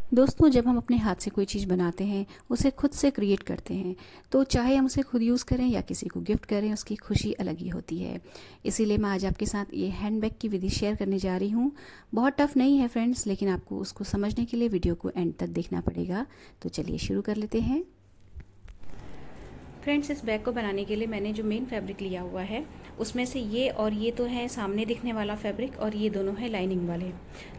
दोस्तों, जब हम अपने हाथ से कोई चीज़ बनाते हैं, उसे खुद से क्रिएट करते हैं, तो चाहे हम उसे खुद यूज़ करें या किसी को गिफ्ट करें, उसकी खुशी अलग ही होती है। इसीलिए मैं आज आपके साथ ये हैंडबैग की विधि शेयर करने जा रही हूँ। बहुत टफ नहीं है फ्रेंड्स, लेकिन आपको उसको समझने के लिए वीडियो को एंड तक देखना पड़ेगा। तो चलिए शुरू कर लेते हैं। फ्रेंड्स, इस बैग को बनाने के लिए मैंने जो मेन फैब्रिक लिया हुआ है, उसमें से ये और ये तो है सामने दिखने वाला फैब्रिक, और ये दोनों है लाइनिंग वाले।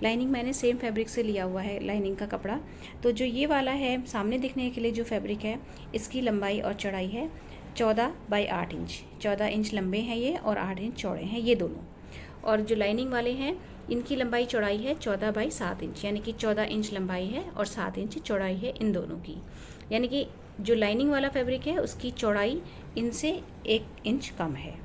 लाइनिंग मैंने सेम फैब्रिक से लिया हुआ है, लाइनिंग का कपड़ा। तो जो ये वाला है सामने दिखने के लिए जो फैब्रिक है, इसकी लंबाई और चौड़ाई है 14 बाई 8 इंच। 14 इंच लंबे हैं ये और 8 इंच चौड़े हैं ये दोनों। और जो लाइनिंग वाले हैं, इनकी लंबाई चौड़ाई है 14 बाई 7 इंच, यानी कि 14 इंच लंबाई है और 7 इंच चौड़ाई है इन दोनों की। यानी कि जो लाइनिंग वाला फैब्रिक है उसकी चौड़ाई इनसे 1 इंच कम है।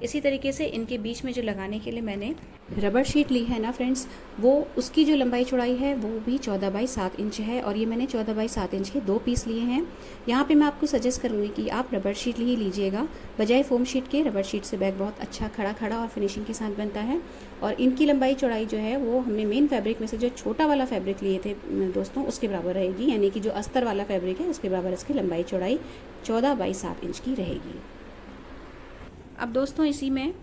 इसी तरीके से इनके बीच में जो लगाने के लिए मैंने रबर शीट ली है ना फ्रेंड्स, वो उसकी जो लंबाई चौड़ाई है वो भी 14 बाई 7 इंच है, और ये मैंने 14 बाई 7 इंच के 2 पीस लिए हैं। यहाँ पे मैं आपको सजेस्ट करूँगी कि आप रबर शीट ही लीजिएगा बजाय फोम शीट के। रबर शीट से बैग बहुत अच्छा खड़ा खड़ा और फिनिशिंग के साथ बनता है। और इनकी लंबाई चौड़ाई जो है वो हमने मेन फैब्रिक में से जो छोटा वाला फैब्रिक लिए थे दोस्तों, उसके बराबर रहेगी। यानी कि जो अस्तर वाला फैब्रिक है उसके बराबर इसकी लंबाई चौड़ाई 14 बाई 7 इंच की रहेगी। अब दोस्तों, इसी में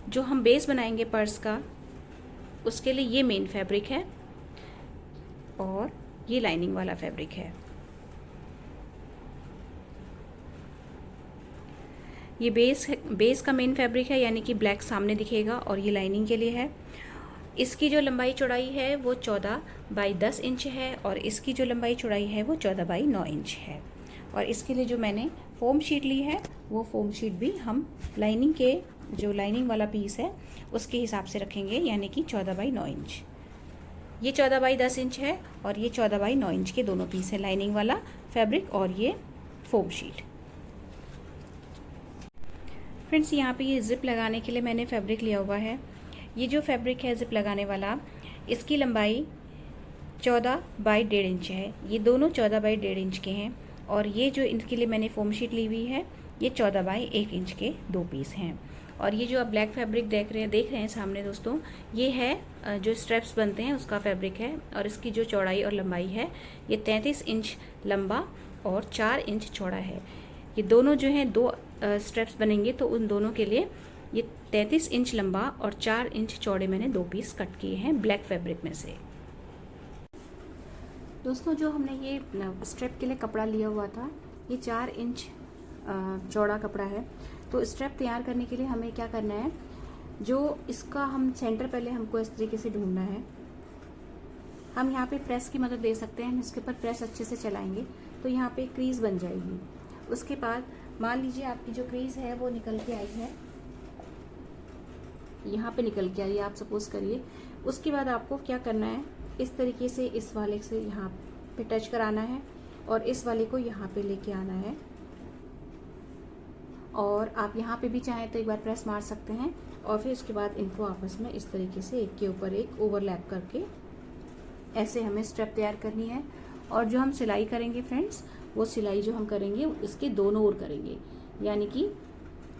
जो हम बेस बनाएंगे पर्स का, उसके लिए ये मेन फैब्रिक है और ये लाइनिंग वाला फैब्रिक है। ये बेस का मेन फैब्रिक है, यानी कि ब्लैक सामने दिखेगा, और ये लाइनिंग के लिए है। इसकी जो लंबाई चौड़ाई है वो 14 बाई 10 इंच है, और इसकी जो लंबाई चौड़ाई है वो 14 बाई 9 इंच है। और इसके लिए जो मैंने फोम शीट ली है, वो फोम शीट भी हम लाइनिंग के जो लाइनिंग वाला पीस है उसके हिसाब से रखेंगे, यानी कि 14 बाई 9 इंच। ये 14 बाई 10 इंच है और ये 14 बाई 9 इंच के दोनों पीस है, लाइनिंग वाला फैब्रिक और ये फोम शीट। फ्रेंड्स, यहाँ पे ये जिप लगाने के लिए मैंने फैब्रिक लिया हुआ है। ये जो फैब्रिक है जिप लगाने वाला, इसकी लंबाई 14 बाई 1.5 इंच है। ये दोनों 14 बाई 1.5 इंच के हैं। और ये जो इनके लिए मैंने फोम शीट ली हुई है, ये 14 बाई 1 इंच के 2 पीस हैं। और ये जो आप ब्लैक फैब्रिक देख रहे हैं सामने दोस्तों, ये है जो स्ट्रेप्स बनते हैं उसका फैब्रिक है। और इसकी जो चौड़ाई और लंबाई है, ये 33 इंच लंबा और 4 इंच चौड़ा है। ये दोनों जो हैं 2 स्ट्रेप्स बनेंगे, तो उन दोनों के लिए ये 33 इंच लंबा और 4 इंच चौड़े मैंने 2 पीस कट किए हैं ब्लैक फैब्रिक में से। दोस्तों, जो हमने ये स्ट्रेप के लिए कपड़ा लिया हुआ था, ये 4 इंच चौड़ा कपड़ा है। तो स्ट्रेप तैयार करने के लिए हमें क्या करना है, जो इसका हम सेंटर पहले हमको इस तरीके से ढूंढना है। हम यहाँ पे प्रेस की मदद दे सकते हैं। हम इसके ऊपर प्रेस अच्छे से चलाएंगे तो यहाँ पे क्रीज बन जाएगी। उसके बाद मान लीजिए आपकी जो क्रीज है वो निकल के आई है, यहाँ पे निकल के आई है, आप सपोज करिए। उसके बाद आपको क्या करना है, इस तरीके से इस वाले से यहाँ पे टच कराना है और इस वाले को यहाँ पे लेके आना है। और आप यहाँ पे भी चाहें तो एक बार प्रेस मार सकते हैं, और फिर उसके बाद इनको आपस में इस तरीके से एक के ऊपर एक ओवरलैप करके ऐसे हमें स्ट्रेप तैयार करनी है। और जो हम सिलाई करेंगे फ्रेंड्स, वो सिलाई जो हम करेंगे इसके दोनों ओर करेंगे, यानी कि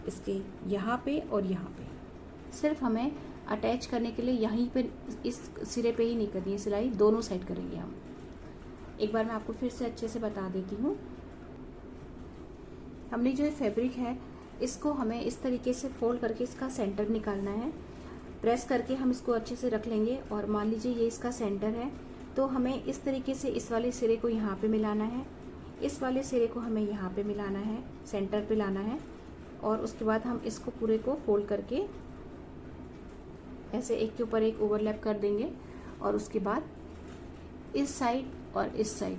इसके यहाँ पे और यहाँ पे। सिर्फ हमें अटैच करने के लिए यहीं पे इस सिरे पे ही नहीं करनी है सिलाई, दोनों साइड करेंगे हम। एक बार मैं आपको फिर से अच्छे से बता देती हूँ। हमने जो फैब्रिक है, इसको हमें इस तरीके से फोल्ड करके इसका सेंटर निकालना है। प्रेस करके हम इसको अच्छे से रख लेंगे, और मान लीजिए ये इसका सेंटर है, तो हमें इस तरीके से इस वाले सिरे को यहाँ पे मिलाना है, इस वाले सिरे को हमें यहाँ पे मिलाना है, सेंटर पे लाना है। और उसके बाद हम इसको पूरे को फोल्ड करके ऐसे एक के ऊपर एक ओवरलैप कर देंगे, और उसके बाद इस साइड और इस साइड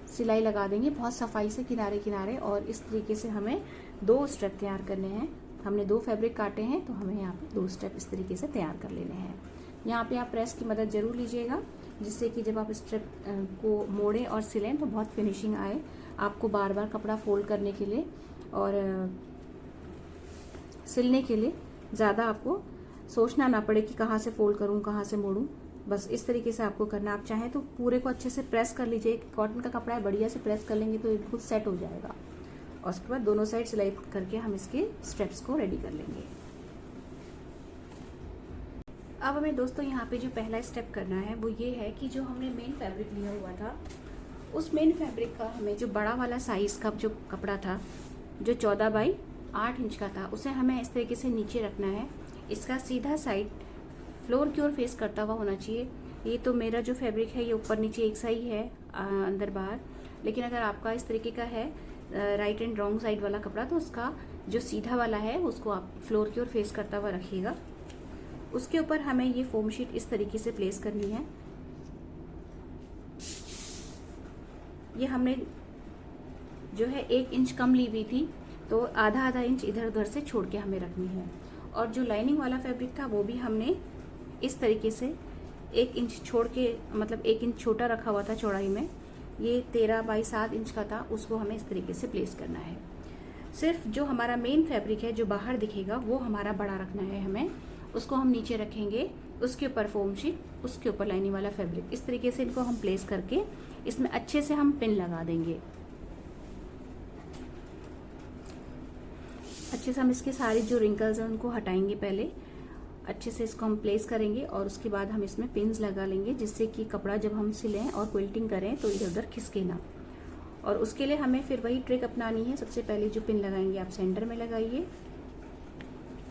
सिलाई लगा देंगे बहुत सफाई से किनारे किनारे। और इस तरीके से हमें 2 स्टेप तैयार करने हैं। हमने 2 फैब्रिक काटे हैं, तो हमें यहाँ पे 2 स्टेप इस तरीके से तैयार कर लेने हैं। यहाँ पे आप प्रेस की मदद जरूर लीजिएगा, जिससे कि जब आप स्टेप को मोड़ें और सिलें तो बहुत फिनिशिंग आए। आपको बार बार कपड़ा फोल्ड करने के लिए और सिलने के लिए ज़्यादा आपको सोचना ना पड़े कि कहाँ से फोल्ड करूँ, कहाँ से मोड़ूँ। बस इस तरीके से आपको करना। आप चाहें तो पूरे को अच्छे से प्रेस कर लीजिए। कॉटन का कपड़ा है, बढ़िया से प्रेस कर लेंगे तो ये खुद सेट हो जाएगा। और उसके बाद दोनों साइड सिलाई करके हम इसके स्टेप्स को रेडी कर लेंगे। अब हमें दोस्तों यहाँ पे जो पहला स्टेप करना है वो ये है कि जो हमने मेन फैब्रिक लिया हुआ था, उस मेन फैब्रिक का हमें जो बड़ा वाला साइज़ का जो कपड़ा था, जो 14 बाई 8 इंच का था, उसे हमें इस तरीके से नीचे रखना है। इसका सीधा साइड फ्लोर की ओर फेस करता हुआ होना चाहिए। ये तो मेरा जो फैब्रिक है ये ऊपर नीचे एक सा ही है, अंदर बाहर। लेकिन अगर आपका इस तरीके का है राइट एंड रॉन्ग साइड वाला कपड़ा, तो उसका जो सीधा वाला है उसको आप फ्लोर की ओर फेस करता हुआ रखिएगा। उसके ऊपर हमें ये फोम शीट इस तरीके से प्लेस करनी है। ये हमने जो है 1 इंच कम ली हुई थी, तो आधा आधा इंच इधर उधर से छोड़ के हमें रखनी है। और जो लाइनिंग वाला फैब्रिक था वो भी हमने इस तरीके से 1 इंच छोड़ के, मतलब 1 इंच छोटा रखा हुआ था चौड़ाई में। ये 13 बाई 7 इंच का था, उसको हमें इस तरीके से प्लेस करना है। सिर्फ जो हमारा मेन फैब्रिक है जो बाहर दिखेगा वो हमारा बड़ा रखना है हमें, उसको हम नीचे रखेंगे। उसके ऊपर फोम शीट, उसके ऊपर लाइनिंग वाला फैब्रिक, इस तरीके से इनको हम प्लेस करके इसमें अच्छे से हम पिन लगा देंगे। अच्छे से हम इसके सारे जो रिंकल्स हैं उनको हटाएंगे। पहले अच्छे से इसको हम प्लेस करेंगे और उसके बाद हम इसमें पिन्स लगा लेंगे, जिससे कि कपड़ा जब हम सिलें और क्विल्टिंग करें तो इधर उधर खिसके ना। और उसके लिए हमें फिर वही ट्रिक अपनानी है। सबसे पहले जो पिन लगाएंगे आप सेंटर में लगाइए।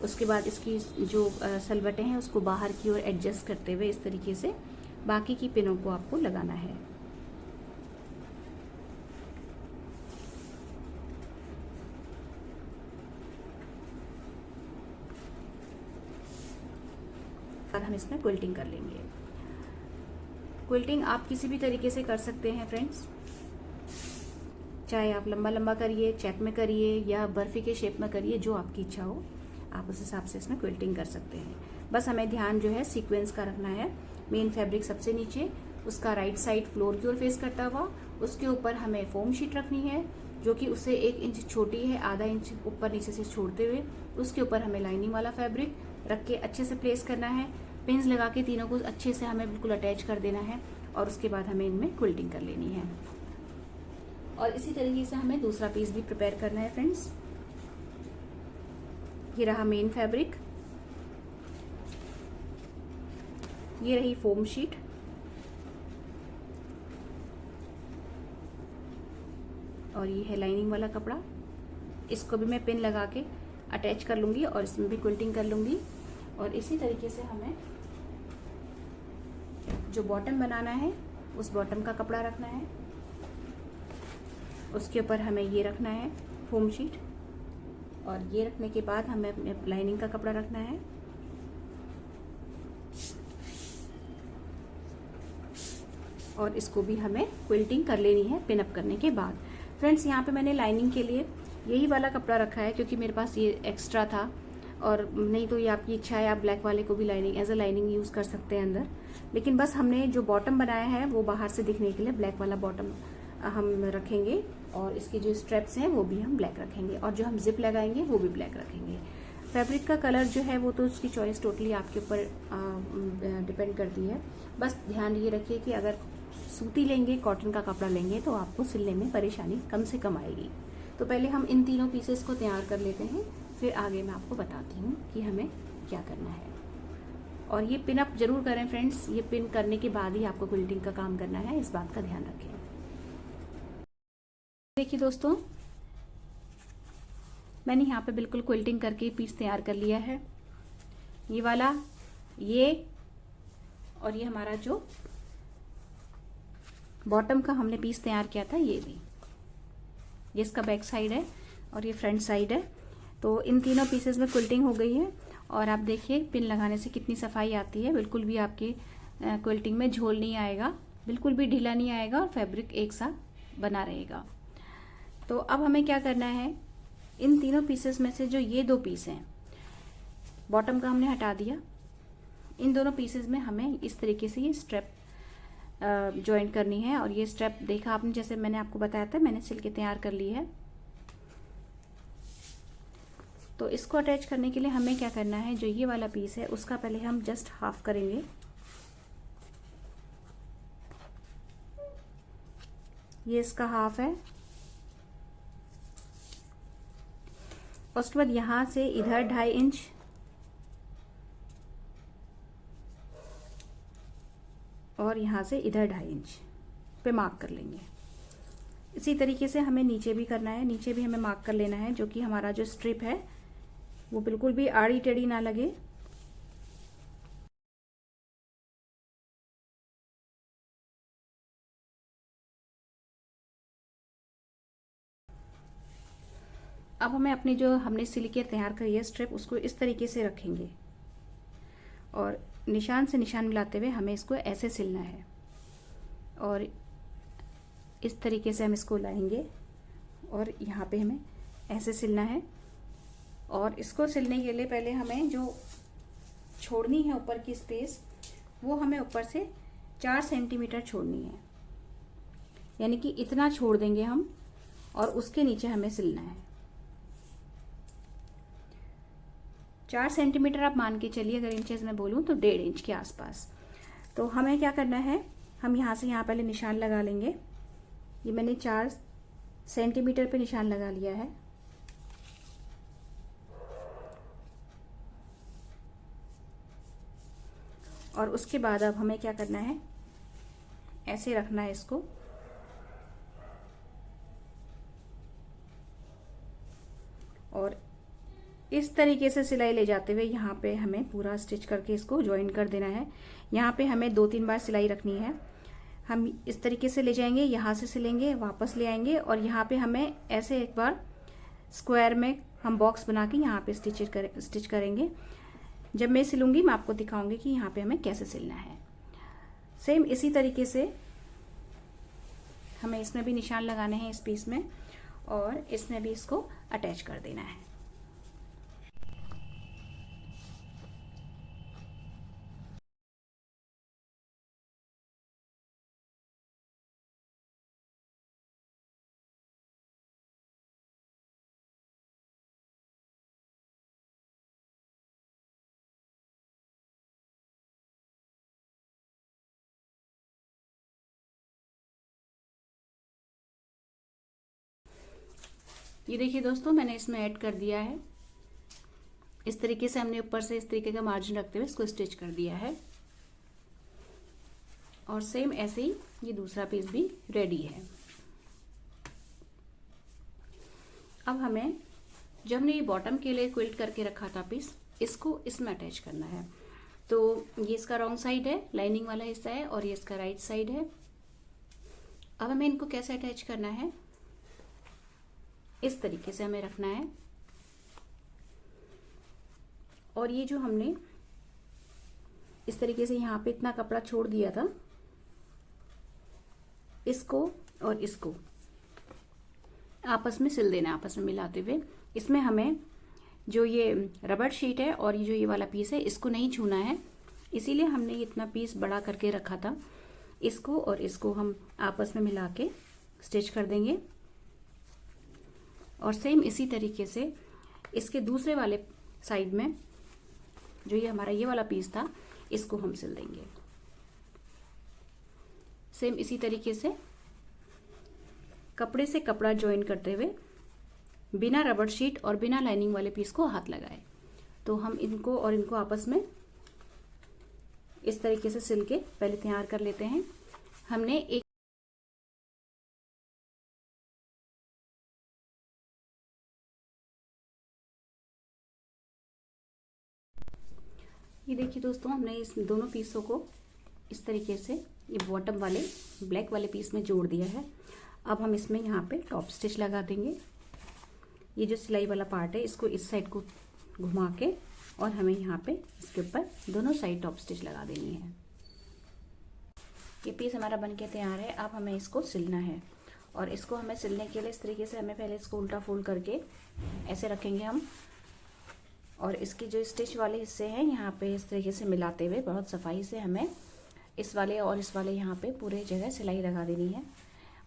उसके बाद इसकी जो सलवटें हैं उसको बाहर की ओर एडजस्ट करते हुए इस तरीके से बाकी की पिनों को आपको लगाना है। हम इसमें क्विल्टिंग कर लेंगे। क्विल्टिंग आप किसी भी तरीके से कर सकते हैं फ्रेंड्स, चाहे आप लंबा लंबा करिए, चेक में करिए या बर्फी के शेप में करिए, जो आपकी इच्छा हो आप उस हिसाब से इसमें क्विल्टिंग कर सकते हैं। बस हमें ध्यान जो है सीक्वेंस का रखना है। मेन फैब्रिक सबसे नीचे, उसका राइट साइड फ्लोर की ओर फेस करता हुआ, उसके ऊपर हमें फोम शीट रखनी है जो कि उससे 1 इंच छोटी है, आधा इंच ऊपर नीचे से छोड़ते हुए उसके ऊपर हमें लाइनिंग वाला फैब्रिक रख के अच्छे से प्लेस करना है। पिन्स लगा के तीनों को अच्छे से हमें बिल्कुल अटैच कर देना है और उसके बाद हमें इनमें क्विल्टिंग कर लेनी है। और इसी तरीके से हमें दूसरा पीस भी प्रिपेयर करना है फ्रेंड्स। ये रहा मेन फैब्रिक, ये रही फोम शीट, और ये है लाइनिंग वाला कपड़ा। इसको भी मैं पिन लगा के अटैच कर लूंगी और इसमें भी क्विल्टिंग कर लूंगी। और इसी तरीके से हमें जो बॉटम बनाना है उस बॉटम का कपड़ा रखना है, उसके ऊपर हमें ये रखना है फोम शीट, और ये रखने के बाद हमें अपने लाइनिंग का कपड़ा रखना है। और इसको भी हमें क्विल्टिंग कर लेनी है पिन अप करने के बाद। फ्रेंड्स यहाँ पे मैंने लाइनिंग के लिए यही वाला कपड़ा रखा है क्योंकि मेरे पास ये एक्स्ट्रा था, और नहीं तो ये आपकी इच्छा है आप ब्लैक वाले को भी lining as a lining use कर सकते हैं अंदर। लेकिन बस हमने जो बॉटम बनाया है वो बाहर से दिखने के लिए ब्लैक वाला बॉटम हम रखेंगे, और इसके जो स्ट्रेप्स हैं वो भी हम ब्लैक रखेंगे, और जो हम जिप लगाएंगे वो भी ब्लैक रखेंगे। फैब्रिक का कलर जो है वो तो उसकी चॉइस टोटली आपके ऊपर डिपेंड करती है। बस ध्यान ये रखिए कि अगर सूती लेंगे, कॉटन का कपड़ा लेंगे, तो आपको सिलने में परेशानी कम से कम आएगी। तो पहले हम इन तीनों पीसेस को तैयार कर लेते हैं, फिर आगे मैं आपको बताती हूँ कि हमें क्या करना है। और ये पिन अप जरूर करें फ्रेंड्स, ये पिन करने के बाद ही आपको क्विल्टिंग का काम करना है, इस बात का ध्यान रखें। देखिए दोस्तों, मैंने यहाँ पे बिल्कुल क्विल्टिंग करके पीस तैयार कर लिया है। ये वाला, ये, और ये हमारा जो बॉटम का हमने पीस तैयार किया था ये भी। ये इसका बैक साइड है और ये फ्रंट साइड है। तो इन तीनों पीसेस में क्विल्टिंग हो गई है, और आप देखिए पिन लगाने से कितनी सफाई आती है। बिल्कुल भी आपकी क्विल्टिंग में झोल नहीं आएगा, बिल्कुल भी ढीला नहीं आएगा, और फैब्रिक एक साथ बना रहेगा। तो अब हमें क्या करना है, इन तीनों पीसेस में से जो ये 2 पीस हैं, बॉटम का हमने हटा दिया, इन दोनों पीसेस में हमें इस तरीके से ये स्ट्रेप ज्वाइंट करनी है। और ये स्ट्रेप देखा आपने, जैसे मैंने आपको बताया था, मैंने सिल के तैयार कर ली है। तो इसको अटैच करने के लिए हमें क्या करना है, जो ये वाला पीस है उसका पहले हम जस्ट हाफ करेंगे। ये इसका हाफ है। उसके बाद यहां से इधर 2.5 इंच और यहाँ से इधर 2.5 इंच पे मार्क कर लेंगे। इसी तरीके से हमें नीचे भी करना है, नीचे भी हमें मार्क कर लेना है, जो कि हमारा जो स्ट्रिप है वो बिल्कुल भी आड़ी टेढ़ी ना लगे। अब हमें अपनी जो हमने सिल के तैयार करी है स्ट्रिप, उसको इस तरीके से रखेंगे और निशान से निशान मिलाते हुए हमें इसको ऐसे सिलना है और इस तरीके से हम इसको लाएंगे और यहाँ पे हमें ऐसे सिलना है। और इसको सिलने के लिए पहले हमें जो छोड़नी है ऊपर की स्पेस, वो हमें ऊपर से 4 सेंटीमीटर छोड़नी है, यानी कि इतना छोड़ देंगे हम और उसके नीचे हमें सिलना है। 4 सेंटीमीटर आप मान के चलिए, अगर इंचेस में बोलूँ तो 1.5 इंच के आसपास। तो हमें क्या करना है, हम यहाँ से यहाँ पहले निशान लगा लेंगे। ये मैंने 4 सेंटीमीटर पे निशान लगा लिया है। और उसके बाद अब हमें क्या करना है, ऐसे रखना है इसको और इस तरीके से सिलाई ले जाते हुए यहाँ पे हमें पूरा स्टिच करके इसको ज्वाइन कर देना है। यहाँ पे हमें 2-3 बार सिलाई रखनी है। हम इस तरीके से ले जाएंगे, यहाँ से सिलेंगे, वापस ले आएंगे और यहाँ पे हमें ऐसे एक बार स्क्वायर में हम बॉक्स बना के यहाँ पे स्टिच करेंगे। जब मैं सिलूंगी मैं आपको दिखाऊंगी कि यहाँ पे हमें कैसे सिलना है। सेम इसी तरीके से हमें इसमें भी निशान लगाने हैं इस पीस में और इसमें भी इसको अटैच कर देना है। ये देखिए दोस्तों, मैंने इसमें ऐड कर दिया है। इस तरीके से हमने ऊपर से इस तरीके का मार्जिन रखते हुए इसको स्टिच कर दिया है और सेम ऐसे ही ये दूसरा पीस भी रेडी है। अब हमें, जब हमने ये बॉटम के लिए क्विल्ट करके रखा था पीस, इसको इसमें अटैच करना है। तो ये इसका रॉन्ग साइड है, लाइनिंग वाला हिस्सा है, और ये इसका राइट साइड है। अब हमें इनको कैसे अटैच करना है, इस तरीके से हमें रखना है। और ये जो हमने इस तरीके से यहाँ पे इतना कपड़ा छोड़ दिया था, इसको और इसको आपस में सिल देना है, आपस में मिलाते हुए। इसमें हमें जो ये रबर शीट है और ये जो ये वाला पीस है, इसको नहीं छूना है, इसीलिए हमने ये इतना पीस बड़ा करके रखा था। इसको और इसको हम आपस में मिला के स्टिच कर देंगे। और सेम इसी तरीके से इसके दूसरे वाले साइड में जो ये हमारा ये वाला पीस था, इसको हम सिल देंगे। सेम इसी तरीके से कपड़े से कपड़ा ज्वाइन करते हुए बिना रबर शीट और बिना लाइनिंग वाले पीस को हाथ लगाए, तो हम इनको और इनको आपस में इस तरीके से सिल के पहले तैयार कर लेते हैं। हमने एक ये देखिए दोस्तों, हमने इस दोनों पीसों को इस तरीके से ये बॉटम वाले ब्लैक वाले पीस में जोड़ दिया है। अब हम इसमें यहाँ पे टॉप स्टिच लगा देंगे। ये जो सिलाई वाला पार्ट है, इसको इस साइड को घुमा के और हमें यहाँ पे इसके ऊपर दोनों साइड टॉप स्टिच लगा देनी है। ये पीस हमारा बनके तैयार है। अब हमें इसको सिलना है और इसको हमें सिलने के लिए इस तरीके से हमें पहले इसको उल्टा फोल्ड करके ऐसे रखेंगे हम, और इसके जो स्टिच वाले हिस्से हैं यहाँ पे इस तरीके से मिलाते हुए बहुत सफाई से हमें इस वाले और इस वाले यहाँ पे पूरे जगह सिलाई लगा देनी है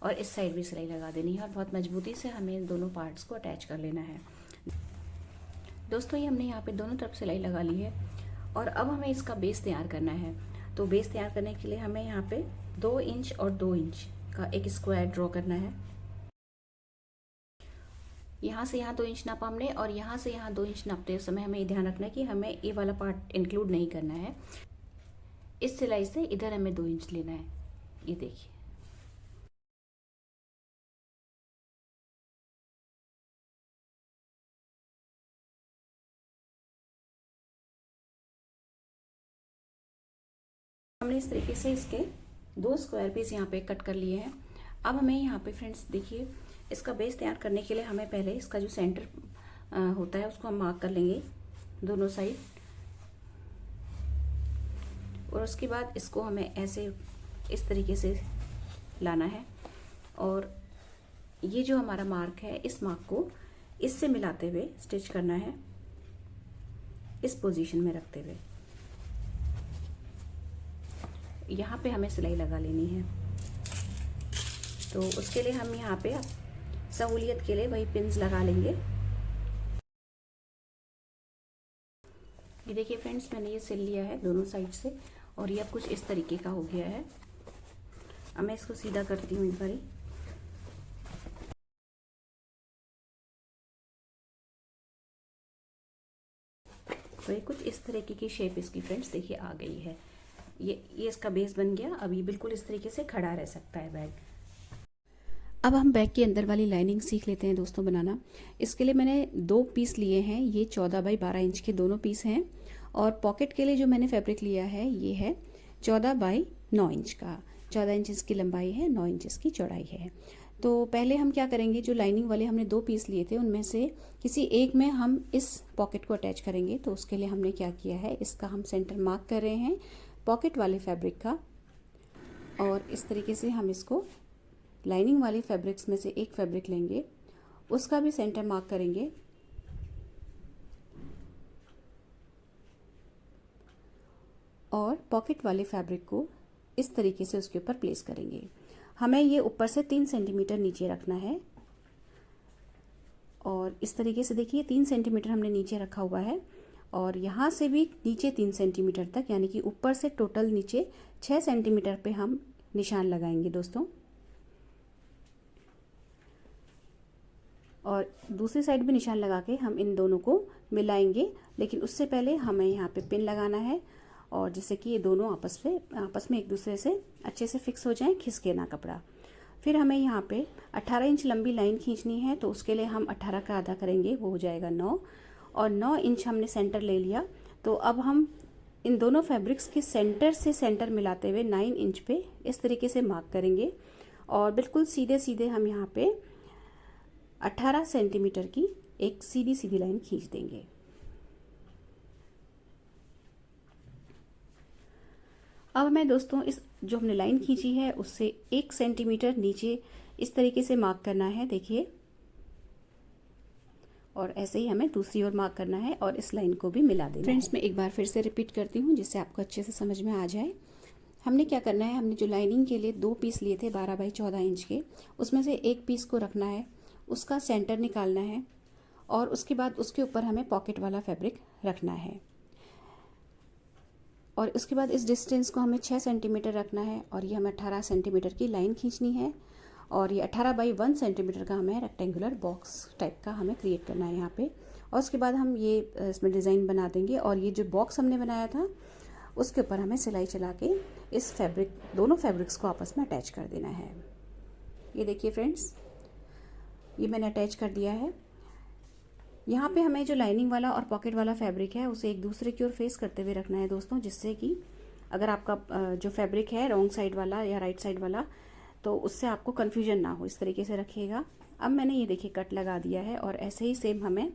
और इस साइड भी सिलाई लगा देनी है और बहुत मजबूती से हमें इन दोनों पार्ट्स को अटैच कर लेना है। दोस्तों, ये हमने यहाँ पे दोनों तरफ सिलाई लगा ली है और अब हमें इसका बेस तैयार करना है। तो बेस तैयार करने के लिए हमें यहाँ पे 2 इंच और 2 इंच का एक स्क्वायर ड्रॉ करना है। यहाँ से यहाँ 2 इंच नापा हमने और यहाँ से यहाँ 2 इंच नापते समय हमें ये ध्यान रखना है कि हमें ये वाला पार्ट इंक्लूड नहीं करना है। इस सिलाई से इधर हमें 2 इंच लेना है। ये देखिए, हमने इस तरीके से इसके 2 स्क्वायर पीस यहाँ पे कट कर लिए हैं। अब हमें यहाँ पे फ्रेंड्स देखिए, इसका बेस तैयार करने के लिए हमें पहले इसका जो सेंटर होता है उसको हम मार्क कर लेंगे दोनों साइड, और उसके बाद इसको हमें ऐसे इस तरीके से लाना है, और ये जो हमारा मार्क है इस मार्क को इससे मिलाते हुए स्टिच करना है, इस पोजीशन में रखते हुए। यहाँ पे हमें सिलाई लगा लेनी है, तो उसके लिए हम यहाँ पे सहूलियत के लिए वही पिन्स लगा लेंगे। ये देखिए फ्रेंड्स, मैंने ये सिल लिया है दोनों साइड से, और ये अब कुछ इस तरीके का हो गया है। अब मैं इसको सीधा करती हूँ एक बारी। तो ये कुछ इस तरीके की शेप इसकी फ्रेंड्स देखिए आ गई है। ये इसका बेस बन गया। अब ये बिल्कुल इस तरीके से खड़ा रह सकता है बैग। अब हम बैग के अंदर वाली लाइनिंग सीख लेते हैं दोस्तों बनाना। इसके लिए मैंने 2 पीस लिए हैं। ये 14 बाई 12 इंच के दोनों पीस हैं, और पॉकेट के लिए जो मैंने फैब्रिक लिया है ये है 14 बाई 9 इंच का। 14 इंच इसकी लंबाई है, 9 इंच इसकी चौड़ाई है। तो पहले हम क्या करेंगे, जो लाइनिंग वाले हमने 2 पीस लिए थे उनमें से किसी एक में हम इस पॉकेट को अटैच करेंगे। तो उसके लिए हमने क्या किया है, इसका हम सेंटर मार्क कर रहे हैं पॉकेट वाले फैब्रिक का, और इस तरीके से हम इसको लाइनिंग वाले फैब्रिक्स में से एक फैब्रिक लेंगे, उसका भी सेंटर मार्क करेंगे, और पॉकेट वाले फैब्रिक को इस तरीके से उसके ऊपर प्लेस करेंगे। हमें ये ऊपर से 3 सेंटीमीटर नीचे रखना है, और इस तरीके से देखिए 3 सेंटीमीटर हमने नीचे रखा हुआ है, और यहाँ से भी नीचे 3 सेंटीमीटर तक, यानी कि ऊपर से टोटल नीचे 6 सेंटीमीटर पे हम निशान लगाएंगे दोस्तों। और दूसरी साइड भी निशान लगा के हम इन दोनों को मिलाएंगे, लेकिन उससे पहले हमें यहाँ पे पिन लगाना है, और जिससे कि ये दोनों आपस में एक दूसरे से अच्छे से फिक्स हो जाएं, खिसके ना कपड़ा। फिर हमें यहाँ पे 18 इंच लंबी लाइन खींचनी है, तो उसके लिए हम 18 का आधा करेंगे, वो हो जाएगा 9, और 9 इंच हमने सेंटर ले लिया। तो अब हम इन दोनों फैब्रिक्स के सेंटर से सेंटर मिलाते हुए 9 इंच पे इस तरीके से मार्क करेंगे, और बिल्कुल सीधे सीधे हम यहाँ पे 18 सेंटीमीटर की एक सीधी सीधी लाइन खींच देंगे। अब मैं दोस्तों इस जो हमने लाइन खींची है उससे 1 सेंटीमीटर नीचे इस तरीके से मार्क करना है, देखिए, और ऐसे ही हमें दूसरी ओर मार्क करना है, और इस लाइन को भी मिला देना। फ्रेंड्स, मैं एक बार फिर से रिपीट करती हूँ जिससे आपको अच्छे से समझ में आ जाए। हमने क्या करना है, हमने जो लाइनिंग के लिए 2 पीस लिए थे 12 बाई 14 इंच के, उसमें से एक पीस को रखना है, उसका सेंटर निकालना है, और उसके बाद उसके ऊपर हमें पॉकेट वाला फैब्रिक रखना है, और उसके बाद इस डिस्टेंस को हमें 6 सेंटीमीटर रखना है, और ये हमें 18 सेंटीमीटर की लाइन खींचनी है, और ये 18 बाई 1 सेंटीमीटर का हमें रेक्टेंगुलर बॉक्स टाइप का हमें क्रिएट करना है यहाँ पे। और उसके बाद हम ये इसमें डिज़ाइन बना देंगे, और ये जो बॉक्स हमने बनाया था उसके ऊपर हमें सिलाई चला के इस फैब्रिक दोनों फैब्रिक्स को आपस में अटैच कर देना है। ये देखिए फ्रेंड्स, ये मैंने अटैच कर दिया है। यहाँ पे हमें जो लाइनिंग वाला और पॉकेट वाला फैब्रिक है उसे एक दूसरे की ओर फेस करते हुए रखना है दोस्तों, जिससे कि अगर आपका जो फैब्रिक है रॉन्ग साइड वाला या राइट साइड वाला, तो उससे आपको कन्फ्यूजन ना हो, इस तरीके से रखिएगा। अब मैंने ये देखिए कट लगा दिया है, और ऐसे ही सेम हमें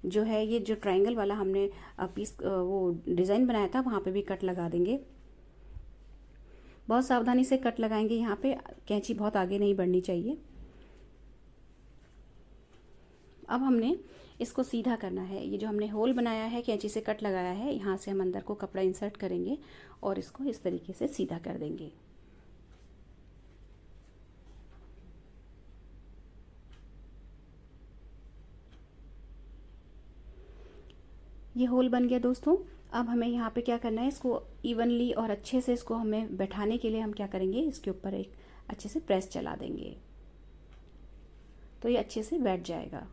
जो है ये जो ट्रायंगल वाला हमने पीस वो डिज़ाइन बनाया था वहाँ पे भी कट लगा देंगे। बहुत सावधानी से कट लगाएंगे, यहाँ पे कैंची बहुत आगे नहीं बढ़नी चाहिए। अब हमने इसको सीधा करना है। ये जो हमने होल बनाया है, कैंची से कट लगाया है, यहाँ से हम अंदर को कपड़ा इंसर्ट करेंगे और इसको इस तरीके से सीधा कर देंगे। ये होल बन गया दोस्तों। अब हमें यहाँ पे क्या करना है, इसको इवनली और अच्छे से इसको हमें बैठाने के लिए हम क्या करेंगे, इसके ऊपर एक अच्छे से प्रेस चला देंगे, तो ये अच्छे से बैठ जाएगा।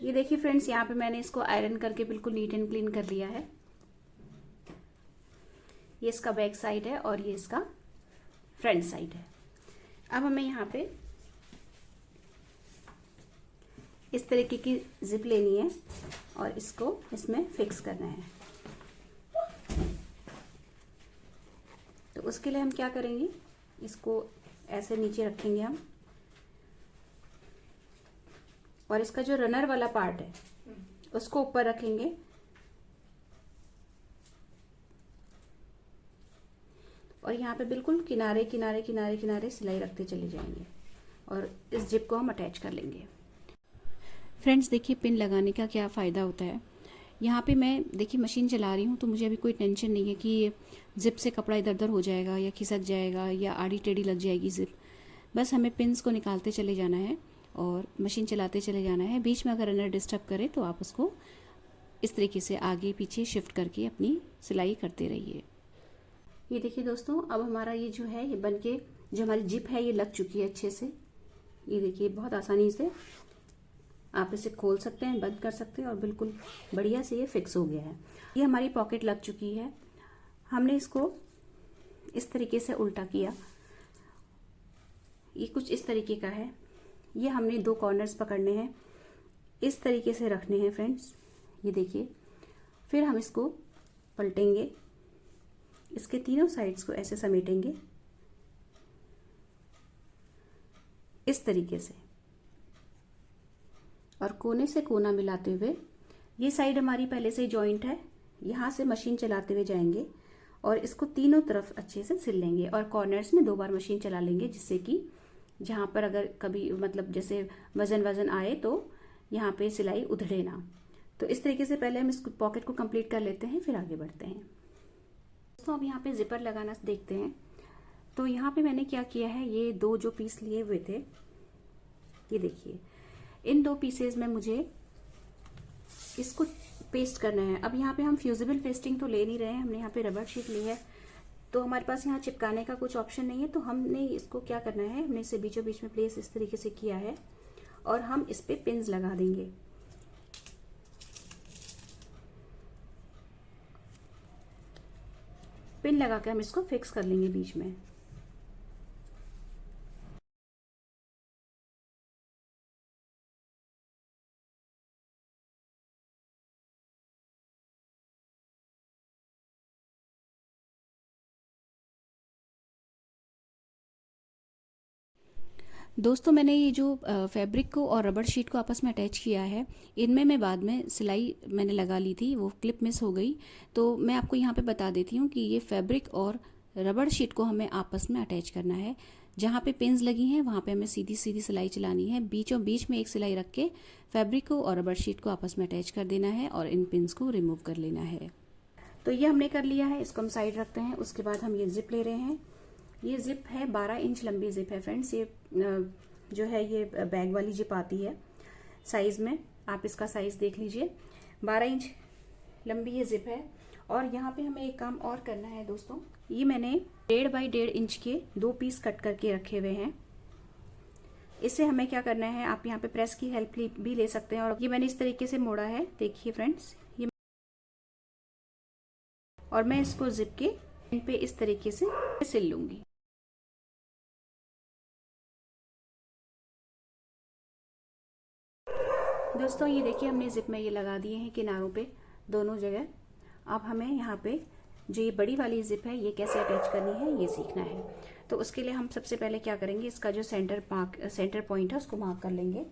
ये देखिए फ्रेंड्स, यहाँ पे मैंने इसको आयरन करके बिल्कुल नीट एंड क्लीन कर लिया है। ये इसका बैक साइड है और ये इसका फ्रंट साइड है। अब हमें यहाँ पे इस तरीके की जिप लेनी है और इसको इसमें फिक्स करना है। तो उसके लिए हम क्या करेंगे, इसको ऐसे नीचे रखेंगे हम, और इसका जो रनर वाला पार्ट है उसको ऊपर रखेंगे और यहाँ पे बिल्कुल किनारे किनारे किनारे किनारे सिलाई रखते चले जाएंगे और इस जिप को हम अटैच कर लेंगे। फ्रेंड्स देखिए पिन लगाने का क्या फ़ायदा होता है। यहाँ पे मैं देखिए मशीन चला रही हूँ तो मुझे अभी कोई टेंशन नहीं है कि जिप से कपड़ा इधर उधर हो जाएगा या खिसक जाएगा या आड़ी टेढ़ी लग जाएगी जिप। बस हमें पिन्स को निकालते चले जाना है और मशीन चलाते चले जाना है। बीच में अगर रनर डिस्टर्ब करे तो आप उसको इस तरीके से आगे पीछे शिफ्ट करके अपनी सिलाई करते रहिए। ये देखिए दोस्तों, अब हमारा ये जो है ये बन के जो हमारी जिप है ये लग चुकी है अच्छे से। ये देखिए बहुत आसानी से आप इसे खोल सकते हैं, बंद कर सकते हैं और बिल्कुल बढ़िया से ये फिक्स हो गया है। ये हमारी पॉकेट लग चुकी है। हमने इसको इस तरीके से उल्टा किया, ये कुछ इस तरीके का है। ये हमने 2 कॉर्नर्स पकड़ने हैं, इस तरीके से रखने हैं फ्रेंड्स। ये देखिए, फिर हम इसको पलटेंगे, इसके तीनों साइड्स को ऐसे समेटेंगे इस तरीके से और कोने से कोना मिलाते हुए, ये साइड हमारी पहले से जॉइंट है, यहाँ से मशीन चलाते हुए जाएंगे और इसको तीनों तरफ अच्छे से सिल लेंगे और कॉर्नर्स में 2 बार मशीन चला लेंगे, जिससे कि जहाँ पर अगर कभी मतलब जैसे वजन आए तो यहाँ पे सिलाई उधड़े ना। तो इस तरीके से पहले हम इस पॉकेट को कंप्लीट कर लेते हैं, फिर आगे बढ़ते हैं। दोस्तों अब यहाँ पे जिपर लगाना देखते हैं। तो यहाँ पे मैंने क्या किया है, ये 2 जो पीस लिए हुए थे, ये देखिए, इन 2 पीसेज में मुझे इसको पेस्ट करना है। अब यहाँ पे हम फ्यूजिबल पेस्टिंग तो ले नहीं रहे हैं, हमने यहाँ पे रबर शीट ली है, तो हमारे पास यहाँ चिपकाने का कुछ ऑप्शन नहीं है। तो हमने इसको क्या करना है, हमने इसे बीचों बीच में प्लेस इस तरीके से किया है और हम इस पे पिन्स लगा देंगे। पिन लगा के हम इसको फिक्स कर लेंगे बीच में। दोस्तों मैंने ये जो फैब्रिक को और रबर शीट को आपस में अटैच किया है, इनमें मैं बाद में सिलाई मैंने लगा ली थी, वो क्लिप मिस हो गई। तो मैं आपको यहाँ पे बता देती हूँ कि ये फैब्रिक और रबर शीट को हमें आपस में अटैच करना है। जहाँ पे पिन्स लगी हैं वहाँ पे हमें सीधी सीधी सिलाई चलानी है, बीचों बीच में एक सिलाई रख के फैब्रिक को और रबर शीट को आपस में अटैच कर देना है और इन पिन्स को रिमूव कर लेना है। तो ये हमने कर लिया है, इसको हम साइड रखते हैं। उसके बाद हम ये जिप ले रहे हैं। ये जिप है 12 इंच लंबी जिप है फ्रेंड्स। ये जो है ये बैग वाली जिप आती है साइज में, आप इसका साइज देख लीजिए। 12 इंच लंबी ये जिप है। और यहाँ पे हमें एक काम और करना है दोस्तों, ये मैंने 1.5 बाई 1.5 इंच के 2 पीस कट करके रखे हुए हैं। इससे हमें क्या करना है, आप यहाँ पे प्रेस की हेल्प भी ले सकते हैं। और ये मैंने इस तरीके से मोड़ा है, देखिए फ्रेंड्स, ये और मैं इसको जिप के एंड पे इस तरीके से सिल लूंगी। दोस्तों ये देखिए, हमने जिप में ये लगा दिए हैं किनारों पे दोनों जगह। अब हमें यहाँ पे जो ये बड़ी वाली जिप है ये कैसे अटैच करनी है ये सीखना है। तो उसके लिए हम सबसे पहले क्या करेंगे, इसका जो सेंटर पॉइंट है उसको मार्क कर लेंगे।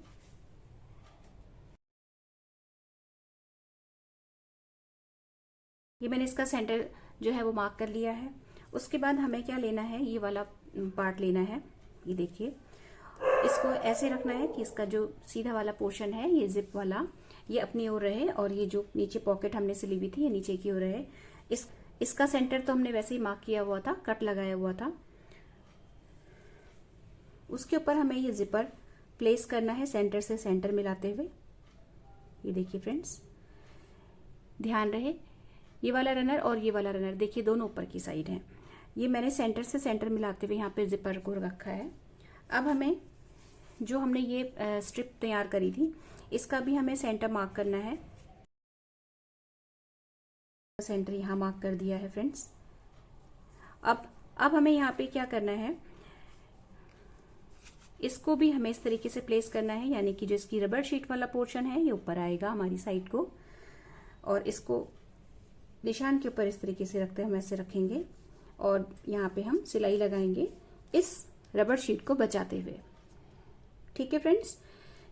ये मैंने इसका सेंटर जो है वो मार्क कर लिया है। उसके बाद हमें क्या लेना है, ये वाला पार्ट लेना है। ये देखिए, इसको ऐसे रखना है कि इसका जो सीधा वाला पोर्शन है ये जिप वाला ये अपनी ओर रहे और ये जो नीचे पॉकेट हमने सिली हुई थी ये नीचे की ओर रहे। इसका सेंटर तो हमने वैसे ही मार्क किया हुआ था, कट लगाया हुआ था। उसके ऊपर हमें ये जिपर प्लेस करना है सेंटर से सेंटर मिलाते हुए। ये देखिए फ्रेंड्स, ध्यान रहे, ये वाला रनर और ये वाला रनर देखिए दोनों ऊपर की साइड है। ये मैंने सेंटर से सेंटर मिलाते हुए यहाँ पे जिपर को रखा है। अब हमें जो हमने ये स्ट्रिप तैयार करी थी इसका भी हमें सेंटर मार्क करना है। सेंटर यहाँ मार्क कर दिया है फ्रेंड्स। अब हमें यहाँ पे क्या करना है, इसको भी हमें इस तरीके से प्लेस करना है, यानी कि जो इसकी रबर शीट वाला पोर्शन है ये ऊपर आएगा हमारी साइड को, और इसको निशान के ऊपर इस तरीके से रखते हैं, हम ऐसे रखेंगे और यहाँ पे हम सिलाई लगाएंगे इस रबर शीट को बचाते हुए। ठीक है फ्रेंड्स,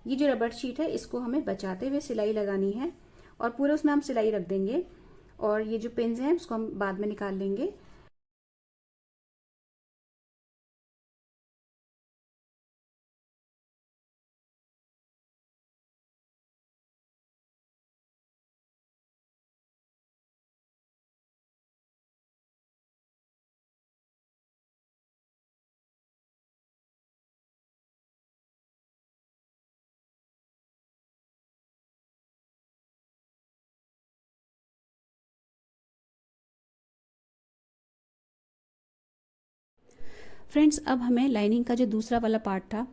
ये जो रबर शीट है इसको हमें बचाते हुए सिलाई लगानी है और पूरे उसमें हम सिलाई रख देंगे, और ये जो पिन्स हैं उसको हम बाद में निकाल लेंगे। फ्रेंड्स, अब हमें लाइनिंग का जो दूसरा वाला पार्ट था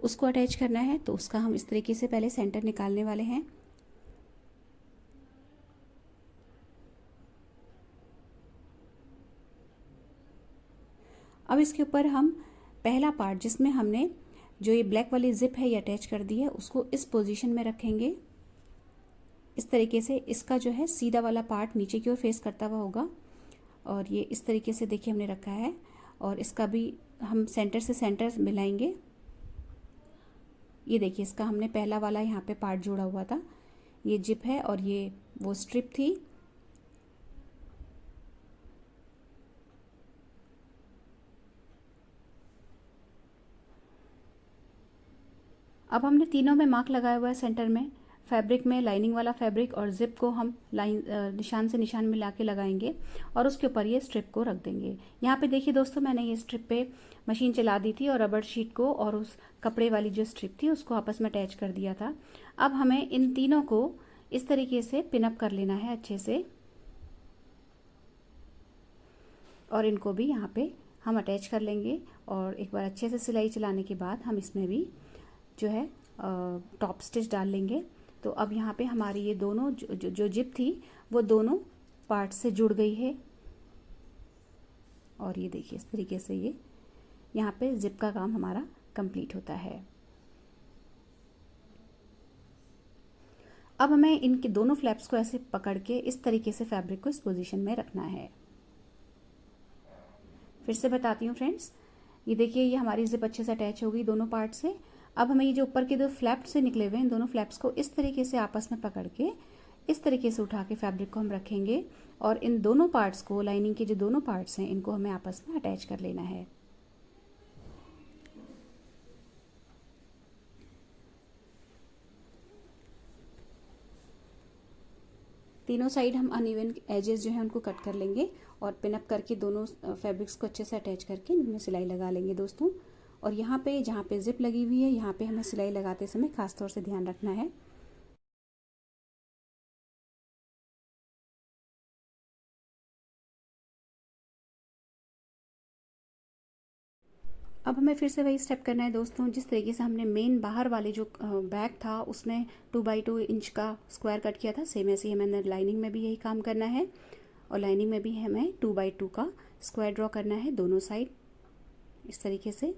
उसको अटैच करना है, तो उसका हम इस तरीके से पहले सेंटर निकालने वाले हैं। अब इसके ऊपर हम पहला पार्ट जिसमें हमने जो ये ब्लैक वाली जिप है ये अटैच कर दी है, उसको इस पोजीशन में रखेंगे। इस तरीके से इसका जो है सीधा वाला पार्ट नीचे की ओर फेस करता हुआ होगा, और ये इस तरीके से देखिए हमने रखा है, और इसका भी हम सेंटर से सेंटर मिलाएंगे। ये देखिए इसका हमने पहला वाला यहाँ पे पार्ट जोड़ा हुआ था, ये जिप है और ये वो स्ट्रिप थी। अब हमने तीनों में मार्क लगाया हुआ है, सेंटर में फैब्रिक में लाइनिंग वाला फैब्रिक, और जिप को हम निशान से निशान मिला के लगाएंगे और उसके ऊपर ये स्ट्रिप को रख देंगे। यहाँ पे देखिए दोस्तों, मैंने ये स्ट्रिप पे मशीन चला दी थी और रबर शीट को और उस कपड़े वाली जो स्ट्रिप थी उसको आपस में अटैच कर दिया था। अब हमें इन तीनों को इस तरीके से पिनअप कर लेना है अच्छे से, और इनको भी यहाँ पे हम अटैच कर लेंगे, और एक बार अच्छे से सिलाई चलाने के बाद हम इसमें भी जो है टॉप स्टिच डाल लेंगे। तो अब यहाँ पे हमारी ये दोनों जो जिप थी वो दोनों पार्ट से जुड़ गई है, और ये देखिए इस तरीके से ये यहाँ पे जिप का काम हमारा कंप्लीट होता है। अब हमें इनके दोनों फ्लैप्स को ऐसे पकड़ के इस तरीके से फैब्रिक को इस पोजीशन में रखना है। फिर से बताती हूँ फ्रेंड्स, ये देखिए ये हमारी जिप अच्छे से अटैच हो गई दोनों पार्ट से। अब हमें ये जो ऊपर के दो फ्लैप्स से निकले हुए हैं, इन दोनों फ्लैप्स को इस तरीके से आपस में पकड़ के इस तरीके से उठा के फैब्रिक को हम रखेंगे, और इन दोनों पार्ट्स को, लाइनिंग के जो दोनों पार्ट्स हैं, इनको हमें आपस में अटैच कर लेना है। तीनों साइड हम अनइवन एजेस जो है उनको कट कर लेंगे और पिनअप करके दोनों फैब्रिक्स को अच्छे से अटैच करके इनमें सिलाई लगा लेंगे दोस्तों। और यहाँ पे जहाँ पे जिप लगी हुई है, यहाँ पे हमें सिलाई लगाते समय खास तौर से ध्यान रखना है। अब हमें फिर से वही स्टेप करना है दोस्तों, जिस तरीके से हमने मेन बाहर वाले जो बैक था उसमें 2x2 इंच का स्क्वायर कट किया था, सेम ऐसे ही हमें लाइनिंग में भी यही काम करना है, और लाइनिंग में भी हमें 2x2 का स्क्वायर ड्रॉ करना है दोनों साइड इस तरीके से।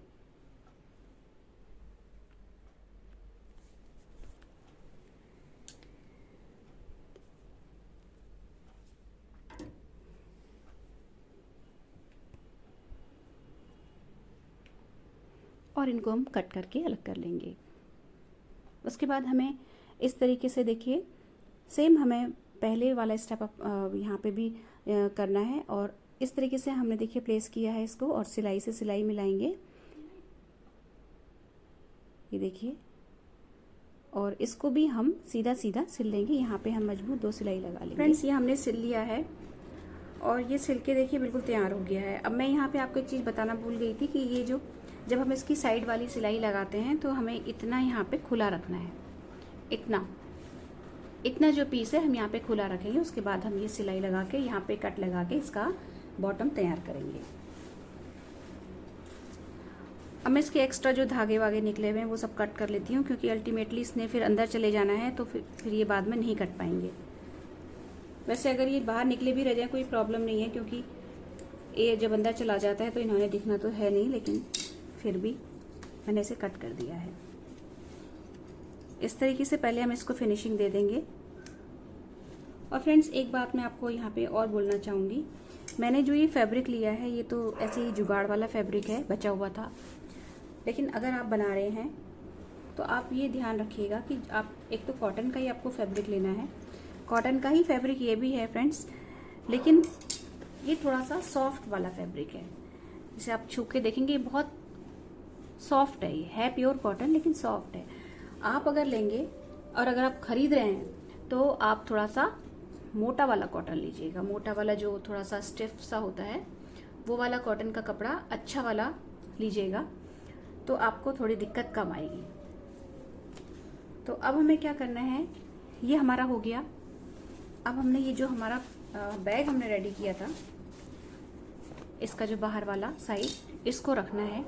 और इनको हम कट करके अलग कर लेंगे। उसके बाद हमें इस तरीके से देखिए सेम हमें पहले वाला स्टेप यहाँ पे भी करना है, और इस तरीके से हमने देखिए प्लेस किया है इसको, और सिलाई से सिलाई मिलाएंगे, ये देखिए, और इसको भी हम सीधा सीधा सिल लेंगे। यहाँ पे हम मजबूत 2 सिलाई लगा लेंगे। फ्रेंड्स, ये हमने सिल लिया है और ये सिल के देखिए बिल्कुल तैयार हो गया है। अब मैं यहाँ पे आपको एक चीज़ बताना भूल गई थी कि ये जो जब हम इसकी साइड वाली सिलाई लगाते हैं तो हमें इतना यहाँ पे खुला रखना है, इतना जो पीस है हम यहाँ पे खुला रखेंगे। उसके बाद हम ये सिलाई लगा के यहाँ पे कट लगा के इसका बॉटम तैयार करेंगे। अब मैं इसके एक्स्ट्रा जो धागे वागे निकले हुए हैं वो सब कट कर लेती हूँ, क्योंकि अल्टीमेटली इसने फिर अंदर चले जाना है, तो फिर ये बाद में नहीं कट पाएंगे। वैसे अगर ये बाहर निकले भी रह जाए कोई प्रॉब्लम नहीं है, क्योंकि ये जब अंदर चला जाता है तो इन्होंने दिखना तो है नहीं, लेकिन फिर भी मैंने इसे कट कर दिया है। इस तरीके से पहले हम इसको फिनिशिंग दे देंगे। और फ्रेंड्स, एक बात मैं आपको यहाँ पे और बोलना चाहूँगी, मैंने जो ये फैब्रिक लिया है ये तो ऐसे ही जुगाड़ वाला फैब्रिक है, बचा हुआ था। लेकिन अगर आप बना रहे हैं तो आप ये ध्यान रखिएगा कि आप एक तो कॉटन का ही आपको फैब्रिक लेना है। कॉटन का ही फैब्रिक ये भी है फ्रेंड्स, लेकिन ये थोड़ा सा सॉफ्ट वाला फैब्रिक है। इसे आप छू के देखेंगे, बहुत सॉफ्ट है। ये है प्योर कॉटन लेकिन सॉफ्ट है। आप अगर लेंगे और अगर आप खरीद रहे हैं तो आप थोड़ा सा मोटा वाला कॉटन लीजिएगा। मोटा वाला जो थोड़ा सा स्टिफ सा होता है वो वाला कॉटन का कपड़ा अच्छा वाला लीजिएगा, तो आपको थोड़ी दिक्कत कम आएगी। तो अब हमें क्या करना है, ये हमारा हो गया। अब हमने ये जो हमारा बैग हमने रेडी किया था, इसका जो बाहर वाला साइड, इसको रखना है।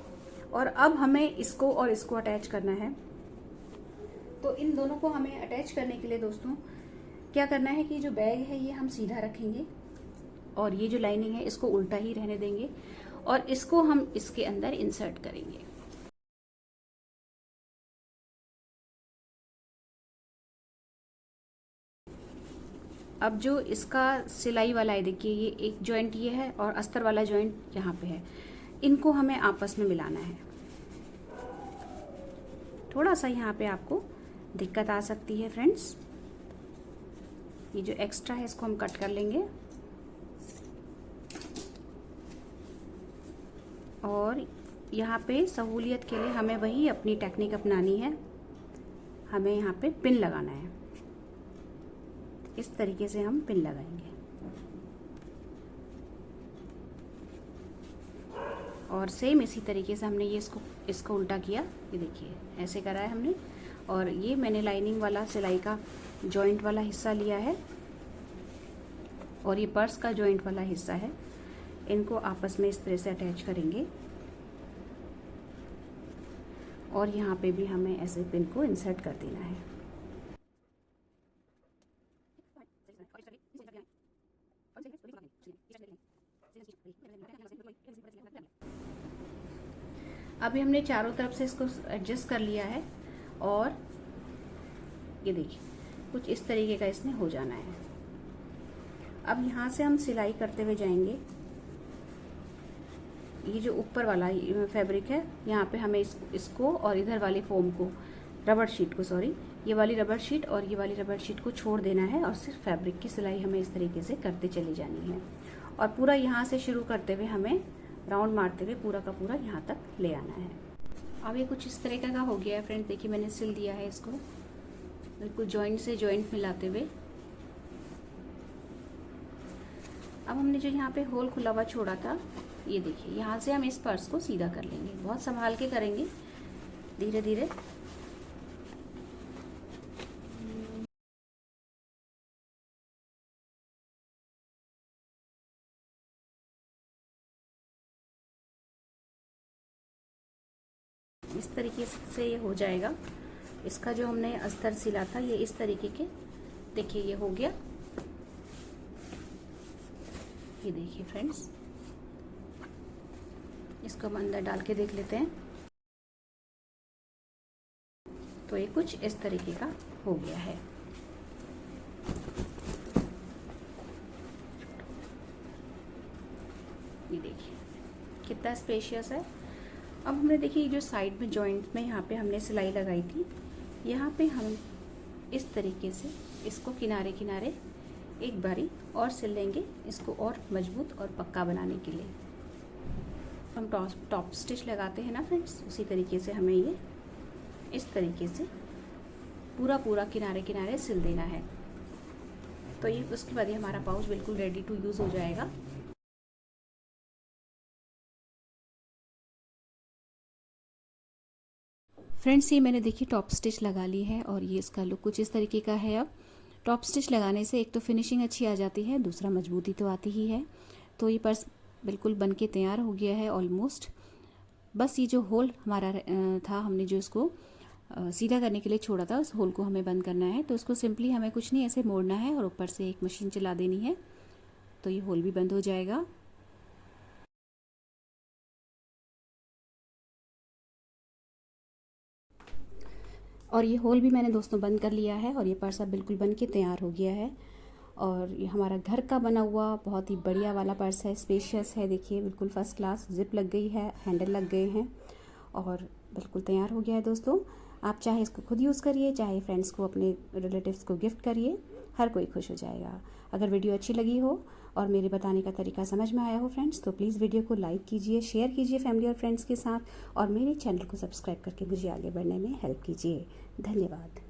और अब हमें इसको और इसको अटैच करना है। तो इन दोनों को हमें अटैच करने के लिए दोस्तों क्या करना है कि जो बैग है ये हम सीधा रखेंगे और ये जो लाइनिंग है इसको उल्टा ही रहने देंगे और इसको हम इसके अंदर इंसर्ट करेंगे। अब जो इसका सिलाई वाला है, देखिए ये एक जॉइंट ये है और अस्तर वाला जॉइंट यहाँ पे है, इनको हमें आपस में मिलाना है। थोड़ा सा यहाँ पे आपको दिक्कत आ सकती है फ्रेंड्स। ये जो एक्स्ट्रा है इसको हम कट कर लेंगे और यहाँ पे सहूलियत के लिए हमें वही अपनी टेक्निक अपनानी है। हमें यहाँ पे पिन लगाना है। इस तरीके से हम पिन लगाएंगे और सेम इसी तरीके से हमने ये इसको उल्टा किया। ये देखिए ऐसे करा है हमने। और ये मैंने लाइनिंग वाला सिलाई का जॉइंट वाला हिस्सा लिया है और ये पर्स का जॉइंट वाला हिस्सा है। इनको आपस में इस तरह से अटैच करेंगे और यहाँ पे भी हमें ऐसे पिन को इंसर्ट कर देना है। अभी हमने चारों तरफ से इसको एडजस्ट कर लिया है और ये देखिए कुछ इस तरीके का इसमें हो जाना है। अब यहाँ से हम सिलाई करते हुए जाएंगे। ये जो ऊपर वाला फैब्रिक है यहाँ पे हमें इसको और इधर वाली फोम को, रबर शीट को, सॉरी, ये वाली रबर शीट और ये वाली रबर शीट को छोड़ देना है और सिर्फ फैब्रिक की सिलाई हमें इस तरीके से करते चली जानी है। और पूरा यहाँ से शुरू करते हुए हमें राउंड मारते हुए पूरा का पूरा यहाँ तक ले आना है। अब ये कुछ इस तरीके का हो गया है फ्रेंड। देखिए मैंने सिल दिया है इसको बिल्कुल जॉइंट से जॉइंट मिलाते हुए। अब हमने जो यहाँ पे होल खुला हुआ छोड़ा था, ये देखिए यहाँ से हम इस पर्स को सीधा कर लेंगे। बहुत संभाल के करेंगे, धीरे धीरे। इस तरीके से ये हो जाएगा। इसका जो हमने अस्तर सिला था ये इस तरीके के, देखिए ये हो गया। ये देखिए फ्रेंड्स, इसको हम अंदर डाल के देख लेते हैं। तो ये कुछ इस तरीके का हो गया है। ये देखिए कितना स्पेशियस है। अब हमने देखिए जो साइड में जॉइंट में यहाँ पे हमने सिलाई लगाई थी, यहाँ पे हम इस तरीके से इसको किनारे किनारे एक बारी और सिल लेंगे, इसको और मजबूत और पक्का बनाने के लिए। हम टॉप स्टिच लगाते हैं ना फ्रेंड्स, उसी तरीके से हमें ये इस तरीके से पूरा किनारे किनारे सिल देना है। तो ये उसके बाद ही हमारा पाउच बिल्कुल रेडी टू यूज़ हो जाएगा। फ्रेंड्स, ये मैंने देखिए टॉप स्टिच लगा ली है और ये इसका लुक कुछ इस तरीके का है। अब टॉप स्टिच लगाने से एक तो फिनिशिंग अच्छी आ जाती है, दूसरा मजबूती तो आती ही है। तो ये पर्स बिल्कुल बन के तैयार हो गया है ऑलमोस्ट। बस ये जो होल हमारा था, हमने जो इसको सीधा करने के लिए छोड़ा था, उस होल को हमें बंद करना है। तो उसको सिंपली हमें कुछ नहीं ऐसे मोड़ना है और ऊपर से एक मशीन चला देनी है, तो ये होल भी बंद हो जाएगा। और ये होल भी मैंने दोस्तों बंद कर लिया है और ये पर्स अब बिल्कुल बन के तैयार हो गया है। और ये हमारा घर का बना हुआ बहुत ही बढ़िया वाला पर्स है, स्पेशियस है, देखिए बिल्कुल फ़र्स्ट क्लास। जिप लग गई है, हैंडल लग गए हैं और बिल्कुल तैयार हो गया है दोस्तों। आप चाहे इसको खुद यूज़ करिए, चाहे फ्रेंड्स को, अपने रिलेटिव्स को गिफ्ट करिए, हर कोई खुश हो जाएगा। अगर वीडियो अच्छी लगी हो और मेरे बताने का तरीका समझ में आया हो फ्रेंड्स, तो प्लीज़ वीडियो को लाइक कीजिए, शेयर कीजिए फैमिली और फ्रेंड्स के साथ, और मेरे चैनल को सब्सक्राइब करके मुझे आगे बढ़ने में हेल्प कीजिए। धन्यवाद।